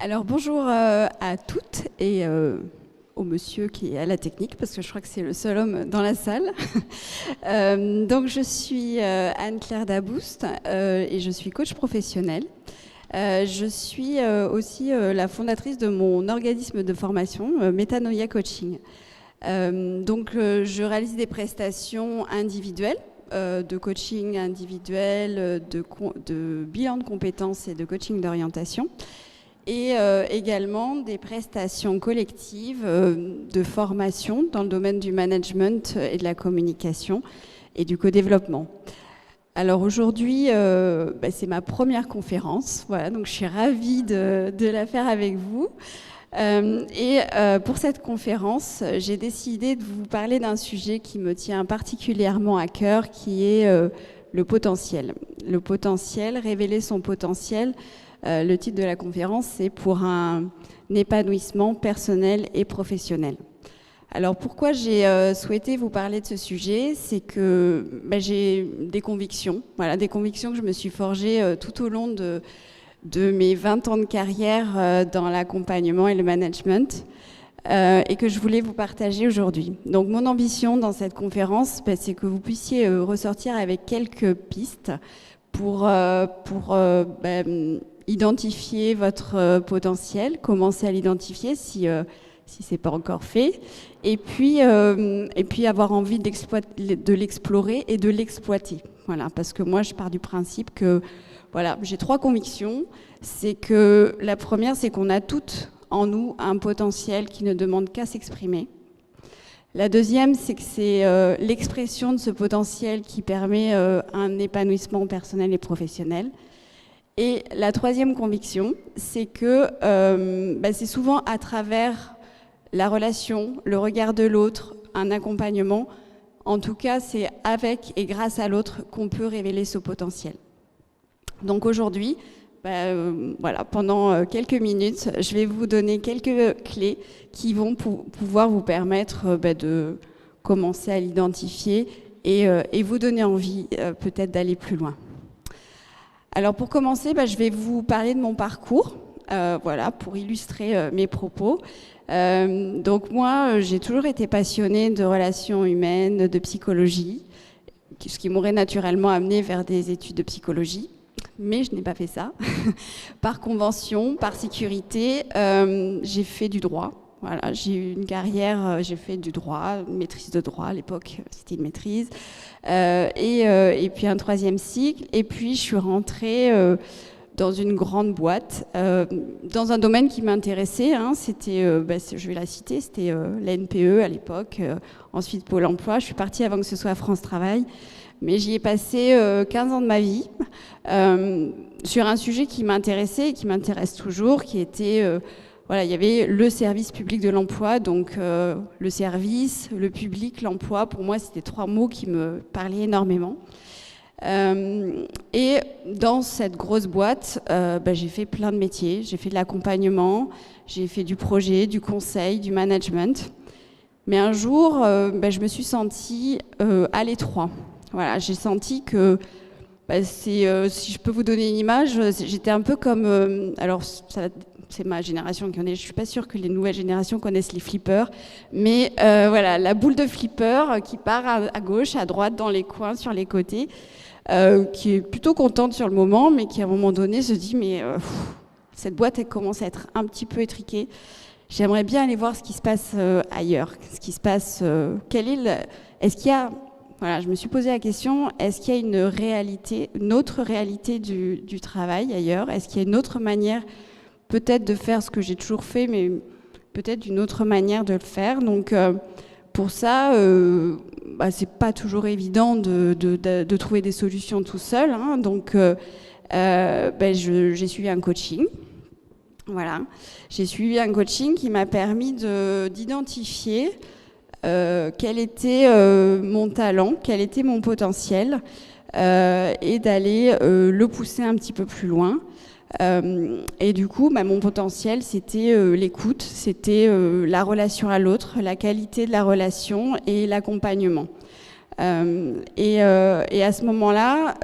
Alors bonjour à toutes et au monsieur qui est à la technique, parce que je crois que c'est le seul homme dans la salle. Donc je suis Anne-Claire Dabouste et je suis coach professionnel. Je suis aussi la fondatrice de mon organisme de formation, Metanoia Coaching. Donc je réalise des prestations individuelles, de coaching individuel, de bilan de compétences et de coaching d'orientation. Et également des prestations collectives de formation dans le domaine du management et de la communication et du co-développement. Alors aujourd'hui, c'est ma première conférence, voilà, donc je suis ravie de la faire avec vous. Pour cette conférence, j'ai décidé de vous parler d'un sujet qui me tient particulièrement à cœur, qui est le potentiel. Le potentiel, révéler son potentiel. Le titre de la conférence, c'est pour un épanouissement personnel et professionnel. Alors pourquoi j'ai souhaité vous parler de ce sujet, c'est que j'ai des convictions, des convictions que je me suis forgées tout au long de mes 20 ans de carrière dans l'accompagnement et le management, et que je voulais vous partager aujourd'hui. Donc mon ambition dans cette conférence, c'est que vous puissiez ressortir avec quelques pistes pour identifier votre potentiel, commencer à l'identifier si c'est pas encore fait, et puis avoir envie de l'explorer et de l'exploiter. Voilà, parce que moi je pars du principe que j'ai 3 convictions. C'est que la première, c'est qu'on a toutes en nous un potentiel qui ne demande qu'à s'exprimer. La deuxième, c'est que c'est l'expression de ce potentiel qui permet un épanouissement personnel et professionnel. Et la troisième conviction, c'est que c'est souvent à travers la relation, le regard de l'autre, un accompagnement. En tout cas, c'est avec et grâce à l'autre qu'on peut révéler ce potentiel. Donc aujourd'hui, pendant quelques minutes, je vais vous donner quelques clés qui vont pouvoir vous permettre de commencer à l'identifier et vous donner envie peut-être d'aller plus loin. Alors pour commencer, je vais vous parler de mon parcours, pour illustrer mes propos. Donc moi, j'ai toujours été passionnée de relations humaines, de psychologie, ce qui m'aurait naturellement amené vers des études de psychologie. Mais je n'ai pas fait ça. Par convention, par sécurité, j'ai fait du droit. Voilà, j'ai eu une carrière, j'ai fait du droit, une maîtrise de droit à l'époque, c'était une maîtrise, et puis un 3e cycle, et puis je suis rentrée dans une grande boîte, dans un domaine qui m'intéressait, c'était, je vais la citer, c'était la NPE à l'époque, ensuite Pôle emploi. Je suis partie avant que ce soit France Travail, mais j'y ai passé 15 ans de ma vie sur un sujet qui m'intéressait et qui m'intéresse toujours, qui était... il y avait le service public de l'emploi, donc le service, le public, l'emploi. Pour moi, c'était 3 mots qui me parlaient énormément. Et dans cette grosse boîte, j'ai fait plein de métiers. J'ai fait de l'accompagnement, j'ai fait du projet, du conseil, du management. Mais un jour, je me suis sentie à l'étroit. Voilà, j'ai senti que... si je peux vous donner une image, j'étais un peu comme... c'est ma génération qui en est. Je suis pas sûre que les nouvelles générations connaissent les flippers, mais la boule de flipper qui part à gauche, à droite, dans les coins, sur les côtés, qui est plutôt contente sur le moment, mais qui à un moment donné se dit cette boîte elle commence à être un petit peu étriquée. J'aimerais bien aller voir ce qui se passe ailleurs, ce qui se passe. Est-ce qu'il y a je me suis posé la question, est-ce qu'il y a une autre réalité du travail ailleurs? Est-ce qu'il y a une autre manière peut-être de faire ce que j'ai toujours fait, mais peut-être d'une autre manière de le faire. Donc pour ça, c'est pas toujours évident de trouver des solutions tout seul. Donc j'ai suivi un coaching. Voilà, j'ai suivi un coaching qui m'a permis d'identifier quel était mon talent, quel était mon potentiel, et d'aller le pousser un petit peu plus loin. Et du coup, mon potentiel, c'était l'écoute, c'était la relation à l'autre, la qualité de la relation et l'accompagnement. Et à ce moment-là,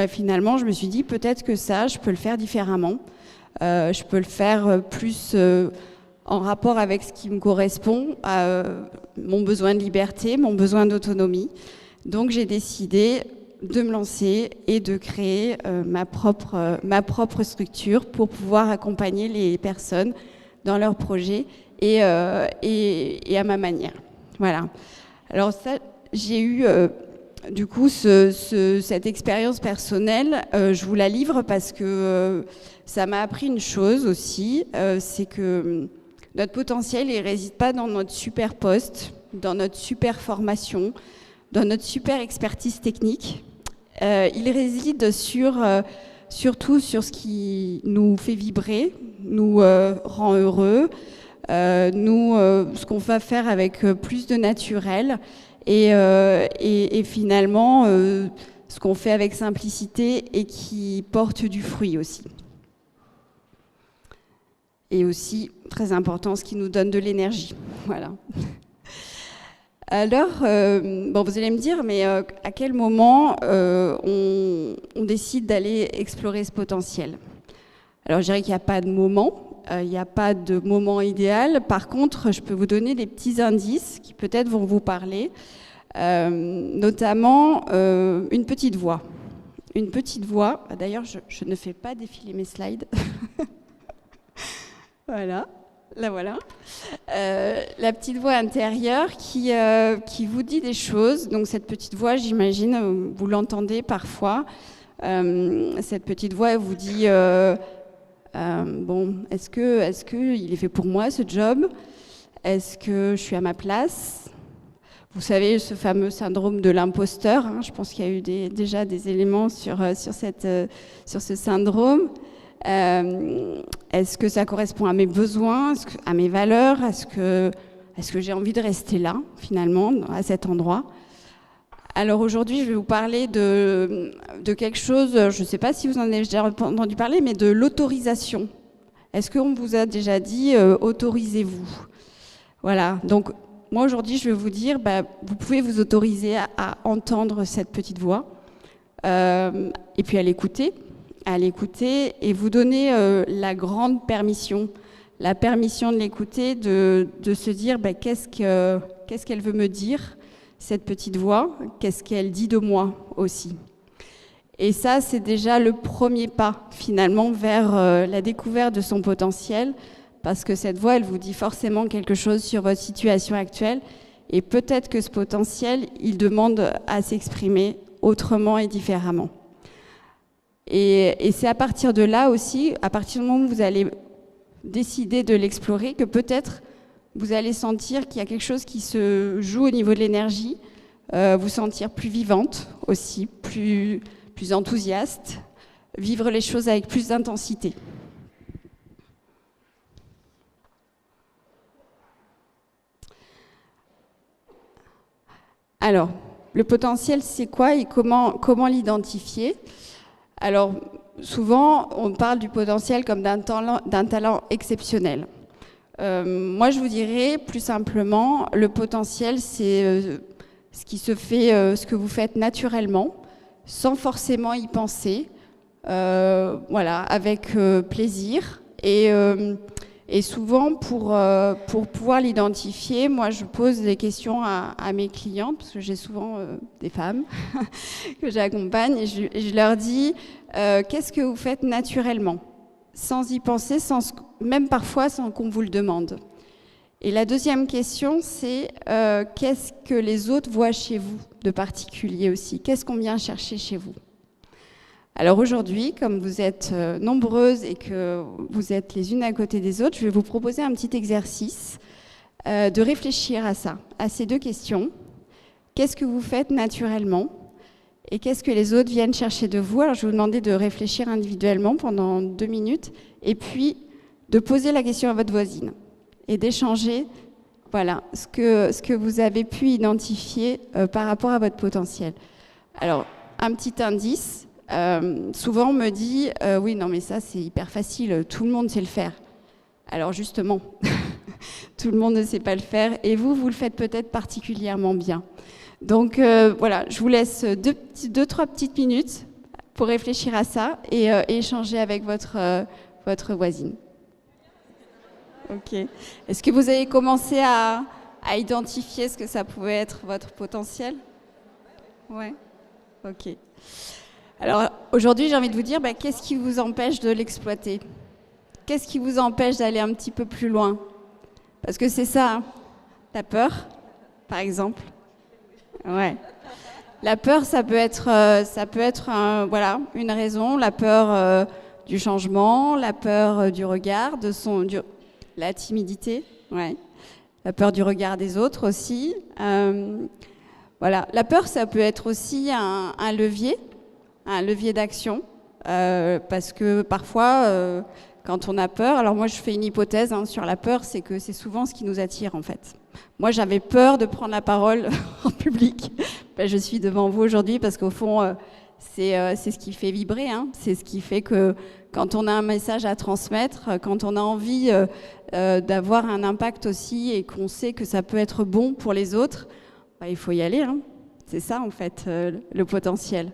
finalement, je me suis dit peut-être que ça, je peux le faire différemment. Je peux le faire plus en rapport avec ce qui me correspond, à mon besoin de liberté, mon besoin d'autonomie. Donc j'ai décidé de me lancer et de créer ma propre structure pour pouvoir accompagner les personnes dans leurs projets et à ma manière. Voilà. Alors ça, j'ai eu du coup cette expérience personnelle. Je vous la livre parce que ça m'a appris une chose aussi, c'est que notre potentiel, il ne réside pas dans notre super poste, dans notre super formation, dans notre super expertise technique. Il réside surtout sur ce qui nous fait vibrer, nous rend heureux, ce qu'on va faire avec plus de naturel et finalement ce qu'on fait avec simplicité et qui porte du fruit aussi. Et aussi, très important, ce qui nous donne de l'énergie. Voilà. Alors, vous allez me dire, mais à quel moment on décide d'aller explorer ce potentiel? Alors, je dirais qu'il n'y a pas de moment, il n'y a pas de moment idéal. Par contre, je peux vous donner des petits indices qui peut-être vont vous parler, notamment une petite voix. Une petite voix, d'ailleurs, je ne fais pas défiler mes slides. Voilà. La voilà. La petite voix intérieure qui vous dit des choses. Donc cette petite voix, j'imagine, vous l'entendez parfois. Cette petite voix, elle vous dit est-ce que il est fait pour moi ce job? Est-ce que je suis à ma place? Vous savez, ce fameux syndrome de l'imposteur. Je pense qu'il y a eu déjà des éléments sur ce syndrome. Est-ce que ça correspond à mes besoins, à mes valeurs? Est-ce que j'ai envie de rester là, finalement, à cet endroit? Alors aujourd'hui, je vais vous parler de quelque chose, je ne sais pas si vous en avez déjà entendu parler, mais de l'autorisation. Est-ce qu'on vous a déjà dit autorisez-vous? Voilà, donc moi aujourd'hui, je vais vous dire, vous pouvez vous autoriser à entendre cette petite voix et puis à l'écouter et vous donner la grande permission, la permission de l'écouter, de se dire qu'est-ce qu'elle veut me dire, cette petite voix, qu'est-ce qu'elle dit de moi aussi. Et ça, c'est déjà le premier pas finalement vers la découverte de son potentiel, parce que cette voix, elle vous dit forcément quelque chose sur votre situation actuelle, et peut-être que ce potentiel, il demande à s'exprimer autrement et différemment. Et c'est à partir de là aussi, à partir du moment où vous allez décider de l'explorer, que peut-être vous allez sentir qu'il y a quelque chose qui se joue au niveau de l'énergie, vous sentir plus vivante aussi, plus enthousiaste, vivre les choses avec plus d'intensité. Alors, le potentiel, c'est quoi et comment l'identifier? Alors, souvent, on parle du potentiel comme d'un talent exceptionnel. Moi, je vous dirais plus simplement, le potentiel, c'est ce qui se fait, ce que vous faites naturellement, sans forcément y penser, avec plaisir. Et souvent, pour pouvoir l'identifier, moi, je pose des questions à mes clientes, parce que j'ai souvent des femmes que j'accompagne, et je leur dis qu'est-ce que vous faites naturellement, sans y penser, même parfois sans qu'on vous le demande. Et la deuxième question, c'est qu'est-ce que les autres voient chez vous de particulier aussi? Qu'est-ce qu'on vient chercher chez vous? Alors aujourd'hui, comme vous êtes nombreuses et que vous êtes les unes à côté des autres, je vais vous proposer un petit exercice de réfléchir à ça, à ces deux questions. Qu'est-ce que vous faites naturellement et qu'est-ce que les autres viennent chercher de vous? Alors je vais vous demander de réfléchir individuellement pendant 2 minutes et puis de poser la question à votre voisine et d'échanger ce que vous avez pu identifier par rapport à votre potentiel. Alors, un petit indice. souvent on me dit oui, non, mais ça c'est hyper facile, tout le monde sait le faire. Alors justement, tout le monde ne sait pas le faire et vous le faites peut-être particulièrement bien. Donc voilà, je vous laisse deux, trois petites minutes pour réfléchir à ça et échanger avec votre voisine. Ok. Est-ce que vous avez commencé à identifier ce que ça pouvait être votre potentiel? Ouais. Ok. Alors aujourd'hui, j'ai envie de vous dire, qu'est-ce qui vous empêche de l'exploiter? Qu'est-ce qui vous empêche d'aller un petit peu plus loin? Parce que c'est ça, hein. La peur, par exemple. Ouais. La peur, ça peut être voilà, une raison. La peur du changement, la peur du regard, la timidité, ouais. La peur du regard des autres aussi. Voilà. La peur, ça peut être aussi un levier d'action, parce que parfois, quand on a peur, alors moi je fais une hypothèse sur la peur, c'est que c'est souvent ce qui nous attire en fait. Moi j'avais peur de prendre la parole en public. Je suis devant vous aujourd'hui parce qu'au fond, c'est ce qui fait vibrer, c'est ce qui fait que quand on a un message à transmettre, quand on a envie d'avoir un impact aussi et qu'on sait que ça peut être bon pour les autres, il faut y aller. C'est ça en fait le potentiel.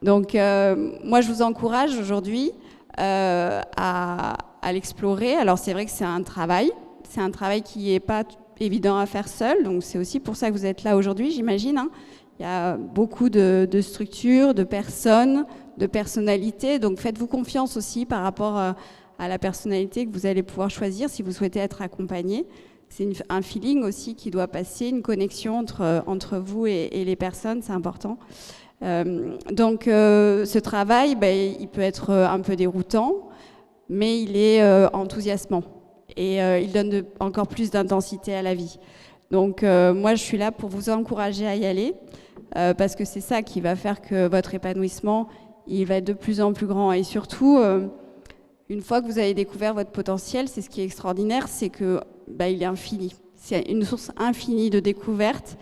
Donc moi je vous encourage aujourd'hui à l'explorer. Alors c'est vrai que c'est un travail qui n'est pas évident à faire seul, donc c'est aussi pour ça que vous êtes là aujourd'hui, j'imagine. Il y a beaucoup de structures, de personnes, de personnalités, donc faites-vous confiance aussi par rapport à la personnalité que vous allez pouvoir choisir si vous souhaitez être accompagné. C'est un feeling aussi qui doit passer, une connexion entre vous et les personnes, c'est important. Donc ce travail, il peut être un peu déroutant, mais il est enthousiasmant et il donne encore plus d'intensité à la vie. Donc moi je suis là pour vous encourager à y aller, parce que c'est ça qui va faire que votre épanouissement il va être de plus en plus grand. Et surtout, une fois que vous avez découvert votre potentiel, c'est ce qui est extraordinaire, c'est que il est infini. C'est une source infinie de découvertes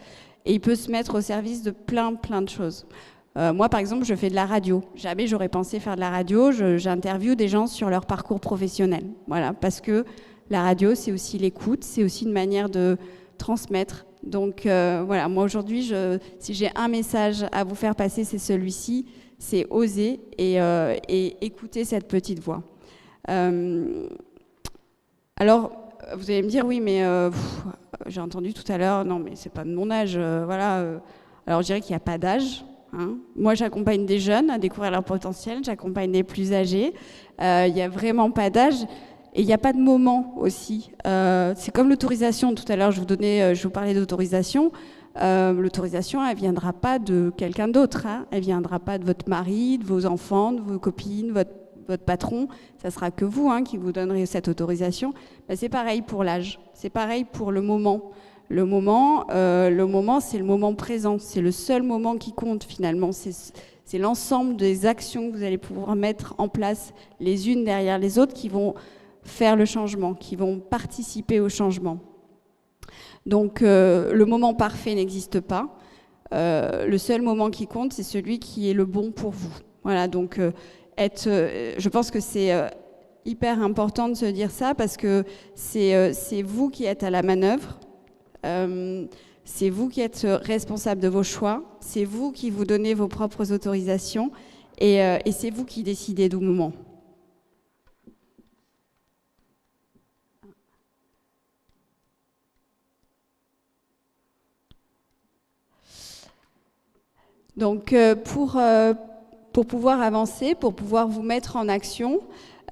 et il peut se mettre au service de plein de choses. Moi, par exemple, je fais de la radio. Jamais j'aurais pensé faire de la radio. J'interviewe des gens sur leur parcours professionnel. Voilà, parce que la radio, c'est aussi l'écoute, c'est aussi une manière de transmettre. Donc voilà, moi aujourd'hui, si j'ai un message à vous faire passer, c'est celui-ci, c'est oser et écouter cette petite voix. Alors, vous allez me dire, oui, mais j'ai entendu tout à l'heure, non, mais c'est pas de mon âge, voilà. Alors, je dirais qu'il n'y a pas d'âge. Moi, j'accompagne des jeunes à découvrir leur potentiel, j'accompagne des plus âgés. Il n'y a vraiment pas d'âge et il n'y a pas de moment aussi. C'est comme l'autorisation. Tout à l'heure, je vous parlais d'autorisation. L'autorisation, elle ne viendra pas de quelqu'un d'autre. Elle ne viendra pas de votre mari, de vos enfants, de vos copines, votre patron. Ça sera que vous qui vous donnerez cette autorisation. C'est pareil pour l'âge. C'est pareil pour le moment. Le moment, c'est le moment présent. C'est le seul moment qui compte finalement. C'est l'ensemble des actions que vous allez pouvoir mettre en place les unes derrière les autres qui vont faire le changement, qui vont participer au changement. Donc le moment parfait n'existe pas. Le seul moment qui compte, c'est celui qui est le bon pour vous. Voilà, donc je pense que c'est hyper important de se dire ça parce que c'est vous qui êtes à la manœuvre. C'est vous qui êtes responsable de vos choix, c'est vous qui vous donnez vos propres autorisations et c'est vous qui décidez du moment. Donc pour pouvoir avancer, pour pouvoir vous mettre en action,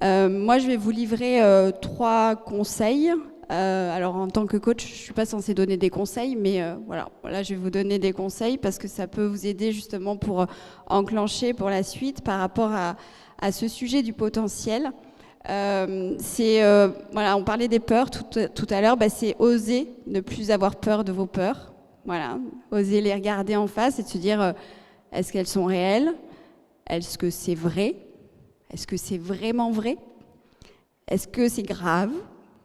moi je vais vous livrer 3 conseils. Alors en tant que coach, je ne suis pas censée donner des conseils, mais voilà, je vais vous donner des conseils parce que ça peut vous aider justement pour enclencher pour la suite par rapport à ce sujet du potentiel. On parlait des peurs tout à l'heure, c'est oser ne plus avoir peur de vos peurs. Voilà, oser les regarder en face et de se dire est-ce qu'elles sont réelles? Est-ce que c'est vrai? Est-ce que c'est vraiment vrai? Est-ce que c'est grave?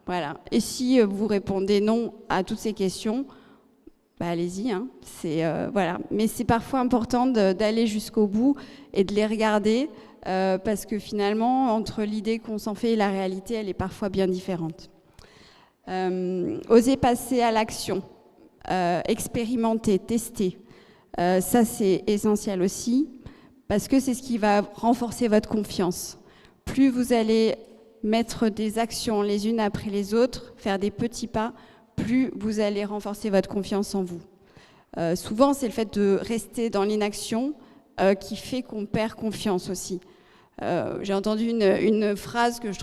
Voilà. Et si vous répondez non à toutes ces questions, bah allez-y, hein. Voilà. Mais c'est parfois important d'aller jusqu'au bout et de les regarder parce que finalement, entre l'idée qu'on s'en fait et la réalité, elle est parfois bien différente. Oser passer à l'action, expérimenter, tester, ça c'est essentiel aussi parce que c'est ce qui va renforcer votre confiance. Plus vous allez mettre des actions les unes après les autres, faire des petits pas, plus vous allez renforcer votre confiance en vous. Souvent, c'est le fait de rester dans l'inaction qui fait qu'on perd confiance aussi. J'ai entendu une phrase que je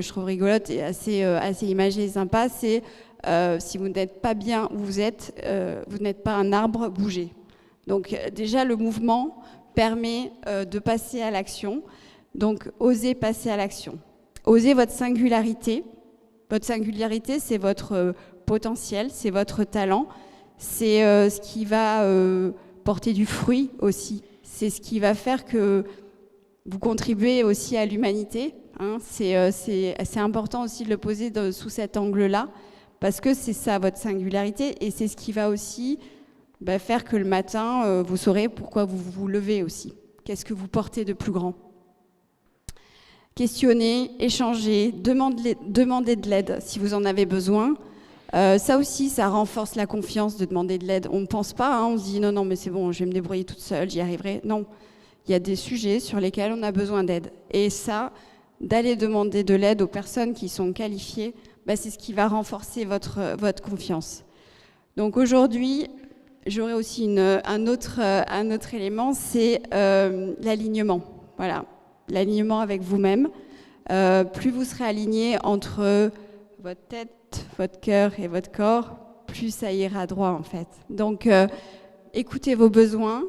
trouve rigolote et assez imagée et sympa, c'est si vous n'êtes pas bien où vous êtes, vous n'êtes pas un arbre, bougez. Donc déjà, le mouvement permet de passer à l'action. Donc, osez passer à l'action. Osez votre singularité. Votre singularité, c'est votre potentiel, c'est votre talent, c'est ce qui va porter du fruit aussi. C'est ce qui va faire que vous contribuez aussi à l'humanité. Hein. C'est important aussi de le poser sous cet angle-là, parce que c'est ça votre singularité, et c'est ce qui va aussi faire que le matin, vous saurez pourquoi vous vous levez aussi. Qu'est-ce que vous portez de plus grand ? Questionnez, échangez, demandez de l'aide si vous en avez besoin. Ça aussi, ça renforce la confiance de demander de l'aide. On ne pense pas, hein, on se dit non, mais c'est bon, je vais me débrouiller toute seule, j'y arriverai. Non, il y a des sujets sur lesquels on a besoin d'aide. Et ça, d'aller demander de l'aide aux personnes qui sont qualifiées, c'est ce qui va renforcer votre confiance. Donc aujourd'hui, j'aurais aussi un autre élément, c'est l'alignement. Voilà. L'alignement avec vous-même. Plus vous serez aligné entre votre tête, votre cœur et votre corps, plus ça ira droit en fait. Donc, écoutez vos besoins,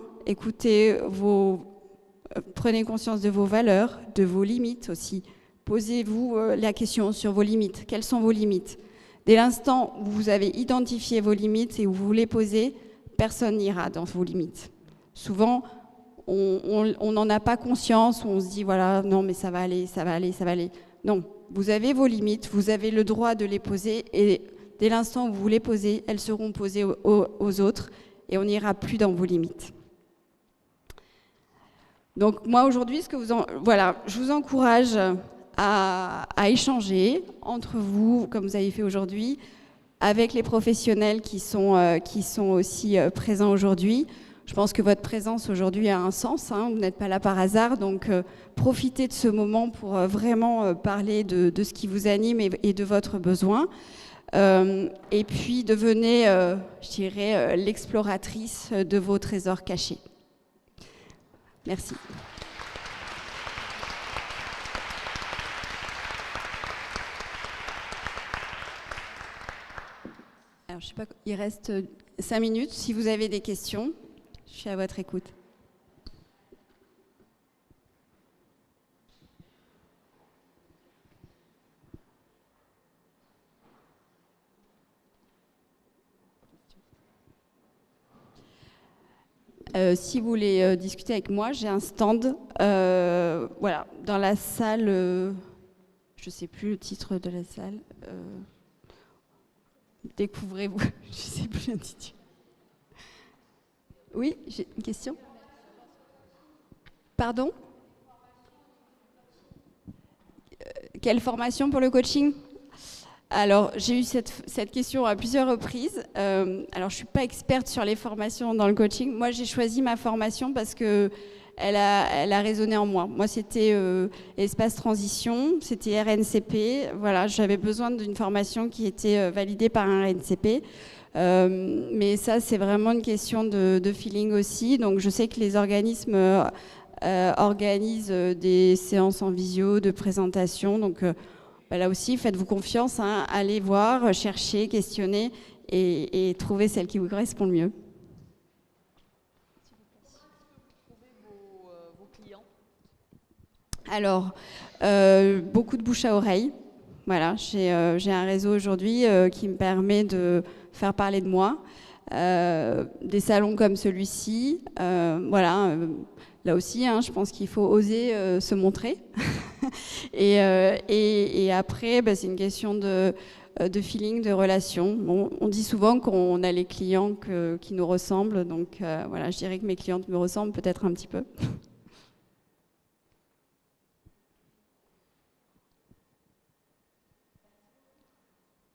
prenez conscience de vos valeurs, de vos limites aussi. Posez-vous la question sur vos limites. Quelles sont vos limites ? Dès l'instant où vous avez identifié vos limites et où vous les posez, personne n'ira dans vos limites. Souvent, on n'en a pas conscience, on se dit voilà, non mais ça va aller. Non, vous avez vos limites, vous avez le droit de les poser et dès l'instant où vous les posez, elles seront posées aux autres et on n'ira plus dans vos limites. Donc moi aujourd'hui, je vous encourage à échanger entre vous, comme vous avez fait aujourd'hui, avec les professionnels qui sont aussi présents aujourd'hui. Je pense que votre présence aujourd'hui a un sens, hein, vous n'êtes pas là par hasard, donc profitez de ce moment pour vraiment parler de ce qui vous anime et de votre besoin. Et puis devenez, je dirais, l'exploratrice de vos trésors cachés. Merci. Alors, je sais pas, il reste 5 minutes. Si vous avez des questions, je suis à votre écoute. Si vous voulez discuter avec moi, j'ai un stand dans la salle, je ne sais plus le titre de la salle, découvrez-vous, je ne sais plus l'intitulé. Oui, j'ai une question. Pardon ? Quelle formation pour le coaching ? Alors, j'ai eu cette question à plusieurs reprises. Alors, je ne suis pas experte sur les formations dans le coaching. Moi, j'ai choisi ma formation parce qu'elle a résonné en moi. Moi, c'était Espace Transition, c'était RNCP. Voilà, j'avais besoin d'une formation qui était validée par un RNCP. Mais ça, c'est vraiment une question de feeling aussi. Donc, je sais que les organismes organisent des séances en visio, de présentation. Donc, là aussi, faites-vous confiance, hein, allez voir, chercher, questionner et trouver celle qui vous correspond le mieux. Vos clients ? Alors, beaucoup de bouche à oreille. Voilà, j'ai un réseau aujourd'hui qui me permet de faire parler de moi. Des salons comme celui-ci, là aussi, hein, je pense qu'il faut oser se montrer. Et après, c'est une question de de feeling, de relation. Bon, on dit souvent qu'on a les clients qui nous ressemblent, donc voilà, je dirais que mes clientes me ressemblent peut-être un petit peu.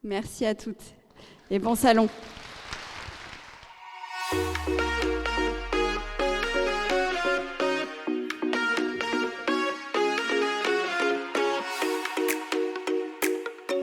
Merci à toutes et bon salon.